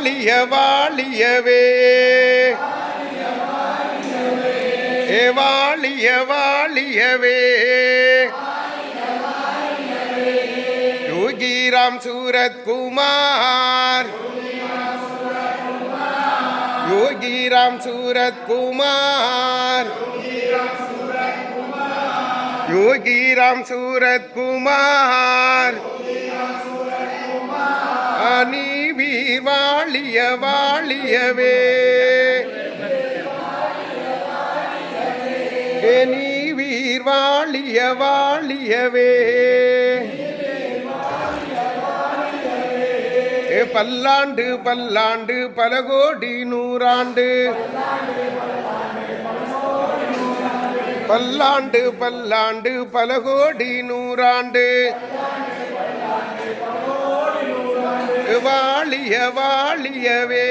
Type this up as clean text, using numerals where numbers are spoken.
வாழிய வாழியவே வாழிய வாழியவே யோகிராம் சூரத்குமார் யோகிராம் சூரத்குமார் யோகிராம் சூரத்குமார் நீவீர் வாழிய வாழியவே நீவீர் வாழிய வாழியவே பல்லாண்டு பல்லாண்டு பல கோடி நூறாண்டு பல்லாண்டு பல்லாண்டு பல கோடி நூறாண்டு வாழிய வாழியவே.